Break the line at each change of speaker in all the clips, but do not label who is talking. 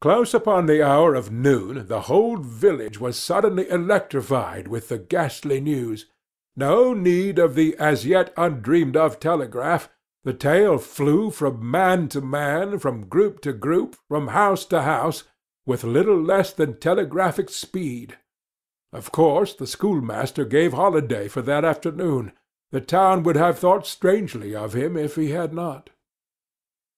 Close upon the hour of noon the whole village was suddenly electrified with the ghastly news. No need of the as yet undreamed-of telegraph. The tale flew from man to man, from group to group, from house to house, with little less than telegraphic speed. Of course the schoolmaster gave holiday for that afternoon. The town would have thought strangely of him if he had not.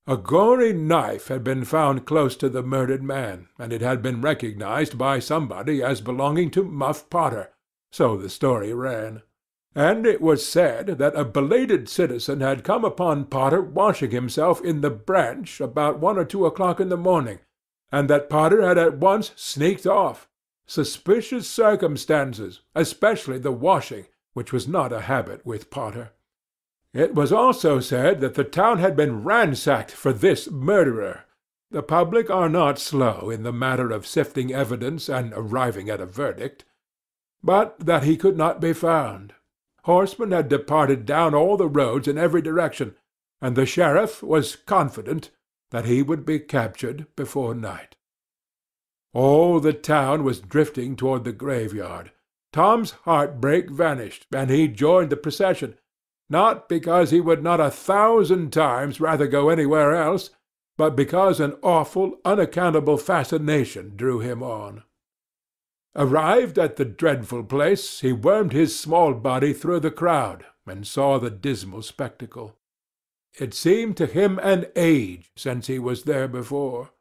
A gory knife had been found close to the murdered man, and it had been recognized by somebody as belonging to Muff Potter, so the story ran. And it was said that a belated citizen had come upon Potter washing himself in the branch about 1 or 2 o'clock in the morning, and that Potter had at once sneaked off. Suspicious circumstances, especially the washing, which was not a habit with Potter. It was also said that the town had been ransacked for this murderer. The public are not slow in the matter of sifting evidence and arriving at a verdict. But that he could not be found. Horsemen had departed down all the roads in every direction, and the sheriff was confident that he would be captured before night. All the town was drifting toward the graveyard. Tom's heartbreak vanished, and he joined the procession, not because he would not 1,000 times rather go anywhere else, but because an awful, unaccountable fascination drew him on. Arrived at the dreadful place, he wormed his small body through the crowd, and saw the dismal spectacle. It seemed to him an age since he was there before.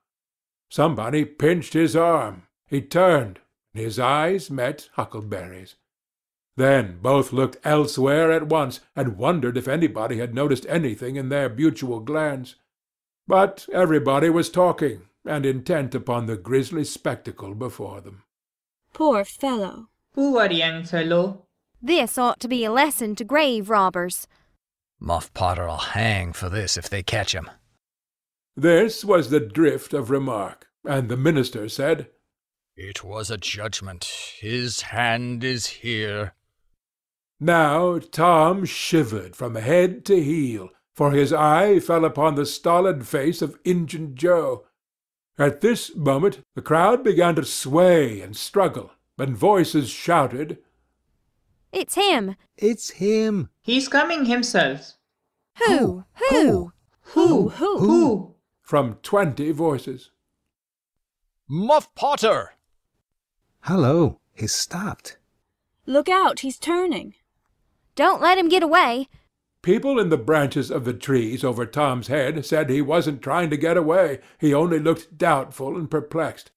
Somebody pinched his arm. He turned, and his eyes met Huckleberry's. Then both looked elsewhere at once, and wondered if anybody had noticed anything in their mutual glance. But everybody was talking, and intent upon the grisly spectacle before them.
Poor fellow!
Poor young fellow!
This ought to be a lesson to grave robbers.
Muff Potter'll hang for this if they catch him.
This was the drift of remark, and the minister said,
It was a judgment. His hand is here.
Now Tom shivered from head to heel, for his eye fell upon the stolid face of Injun Joe. At this moment the crowd began to sway and struggle, and voices shouted,
It's him!
It's him!
He's coming himself.
Who? Who?
Who?
From 20 voices.
Muff Potter!
Hello, he's stopped.
Look out, he's turning.
Don't let him get away.
People in the branches of the trees over Tom's head said he wasn't trying to get away. He only looked doubtful and perplexed.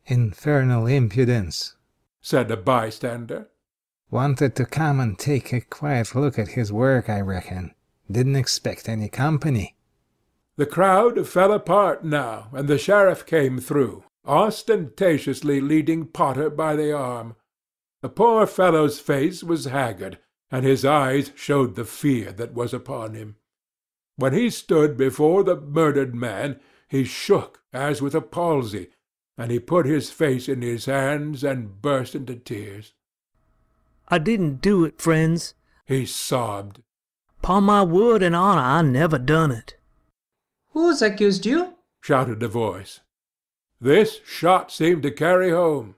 Infernal impudence,
said a bystander.
Wanted to come and take a quiet look at his work, I reckon. Didn't expect any company.
The crowd fell apart now, and the sheriff came through, ostentatiously leading Potter by the arm. The poor fellow's face was haggard, and his eyes showed the fear that was upon him. When he stood before the murdered man, he shook as with a palsy, and he put his face in his hands and burst into tears.
I didn't do it, friends,
he sobbed.
'Pon my word and honor, I never done it.
Who's accused you?
shouted a voice. This shot seemed to carry home.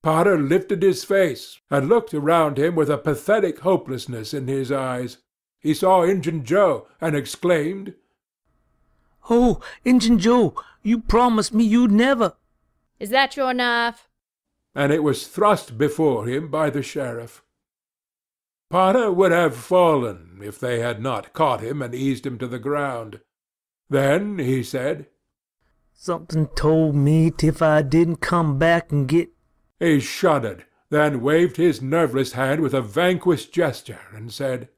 Potter lifted his face, and looked around him with a pathetic hopelessness in his eyes. He saw Injun Joe, and exclaimed,
Oh, Injun Joe, you promised me you'd never.
Is that your knife?
And it was thrust before him by the sheriff. Potter would have fallen if they had not caught him and eased him to the ground. Then he said,
Something told me if I didn't come back and get...
He shuddered, then waved his nerveless hand with a vanquished gesture, and said,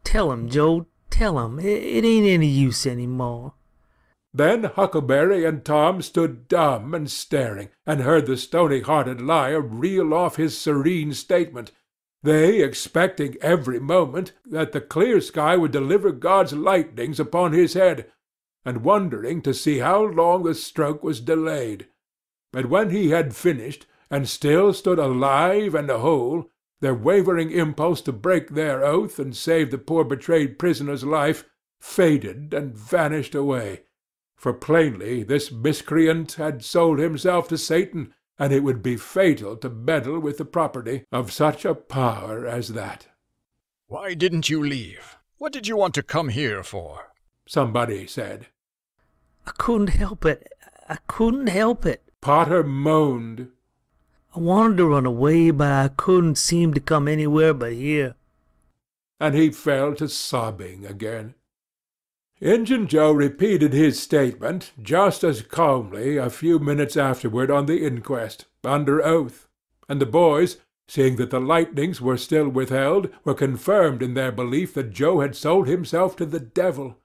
Tell him, Joe, tell him. It ain't any use any more.
Then Huckleberry and Tom stood dumb and staring, and heard the stony-hearted liar reel off his serene statement, they expecting every moment that the clear sky would deliver God's lightnings upon his head, and wondering to see how long the stroke was delayed. But when he had finished, and still stood alive and whole, their wavering impulse to break their oath and save the poor betrayed prisoner's life faded and vanished away, for plainly this miscreant had sold himself to Satan, and it would be fatal to meddle with the property of such a power as that.
Why didn't you leave? What did you want to come here for?
Somebody said.
I couldn't help it. I couldn't help it.
Potter moaned.
I wanted to run away, but I couldn't seem to come anywhere but here.
And he fell to sobbing again. Injun Joe repeated his statement just as calmly a few minutes afterward on the inquest, under oath, and the boys, seeing that the lightnings were still withheld, were confirmed in their belief that Joe had sold himself to the devil.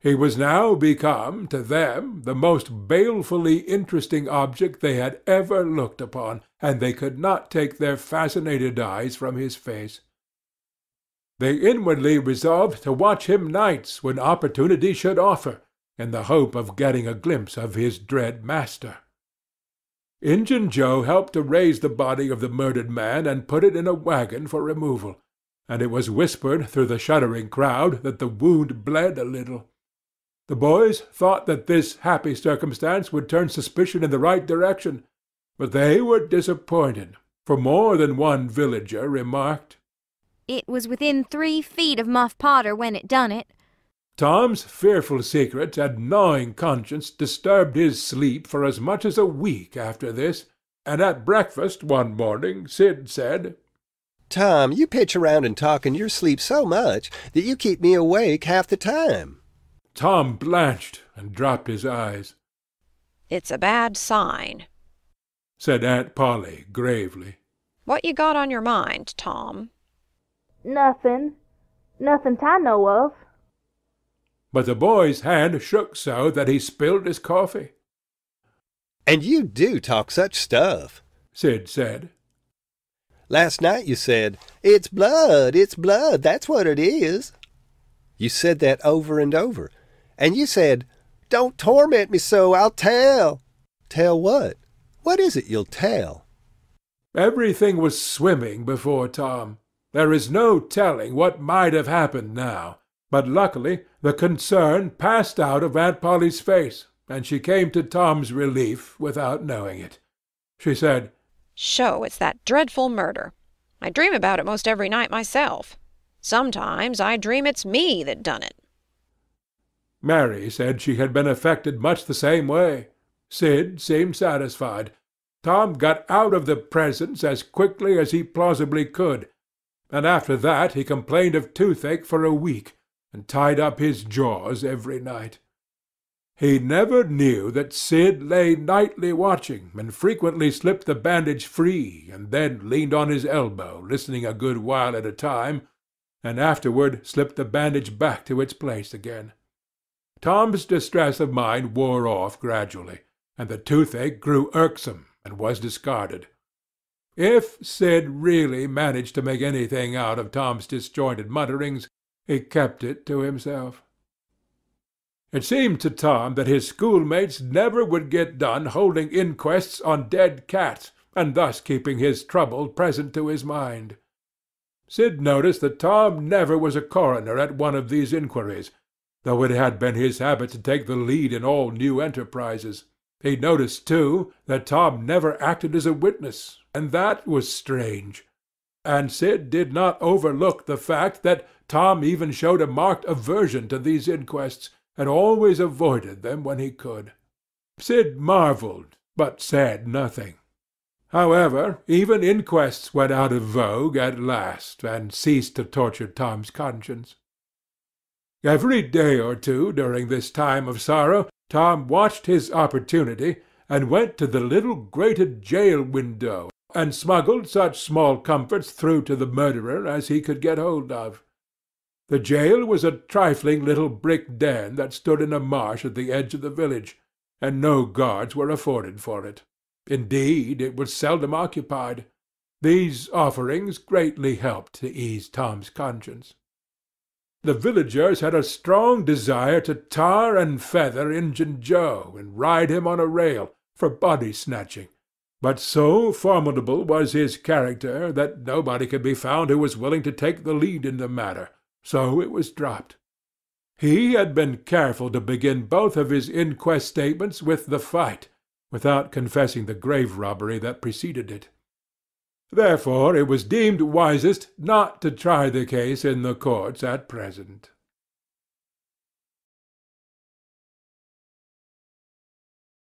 He was now become, to them, the most balefully interesting object they had ever looked upon, and they could not take their fascinated eyes from his face. They inwardly resolved to watch him nights when opportunity should offer, in the hope of getting a glimpse of his dread master. Injun Joe helped to raise the body of the murdered man and put it in a wagon for removal, and it was whispered through the shuddering crowd that the wound bled a little. The boys thought that this happy circumstance would turn suspicion in the right direction, but they were disappointed, for more than one villager remarked,
It was within 3 feet of Muff Potter when it done it.
Tom's fearful secret and gnawing conscience disturbed his sleep for as much as a week after this, and at breakfast one morning Sid said,
Tom, you pitch around and talk in your sleep so much that you keep me awake half the time.
Tom blanched and dropped his eyes.
It's a bad sign,
said Aunt Polly gravely.
What you got on your mind, Tom?
Nothing. Nothing I know of.
But the boy's hand shook so that he spilled his coffee.
And you do talk such stuff,
Sid said.
Last night you said, it's blood, that's what it is. You said that over and over. And you said, don't torment me so, I'll tell. Tell what? What is it you'll tell?
Everything was swimming before Tom. There is no telling what might have happened now, but luckily the concern passed out of Aunt Polly's face, and she came to Tom's relief without knowing it. She said,
Sho, it's that dreadful murder. I dream about it most every night myself. Sometimes I dream it's me that done it.
Mary said she had been affected much the same way. Sid seemed satisfied. Tom got out of the presence as quickly as he plausibly could, and after that he complained of toothache for a week, and tied up his jaws every night. He never knew that Sid lay nightly watching, and frequently slipped the bandage free, and then leaned on his elbow, listening a good while at a time, and afterward slipped the bandage back to its place again. Tom's distress of mind wore off gradually, and the toothache grew irksome and was discarded. If Sid really managed to make anything out of Tom's disjointed mutterings, he kept it to himself. It seemed to Tom that his schoolmates never would get done holding inquests on dead cats, and thus keeping his trouble present to his mind. Sid noticed that Tom never was a coroner at one of these inquiries, though it had been his habit to take the lead in all new enterprises. He noticed, too, that Tom never acted as a witness, and that was strange. And Sid did not overlook the fact that Tom even showed a marked aversion to these inquests, and always avoided them when he could. Sid marvelled, but said nothing. However, even inquests went out of vogue at last, and ceased to torture Tom's conscience. Every day or two during this time of sorrow, Tom watched his opportunity, and went to the little grated jail window, and smuggled such small comforts through to the murderer as he could get hold of. The jail was a trifling little brick den that stood in a marsh at the edge of the village, and no guards were afforded for it. Indeed, it was seldom occupied. These offerings greatly helped to ease Tom's conscience. The villagers had a strong desire to tar and feather Injun Joe, and ride him on a rail, for body-snatching, but so formidable was his character that nobody could be found who was willing to take the lead in the matter, so it was dropped. He had been careful to begin both of his inquest statements with the fight, without confessing the grave robbery that preceded it. Therefore it was deemed wisest not to try the case in the courts at present.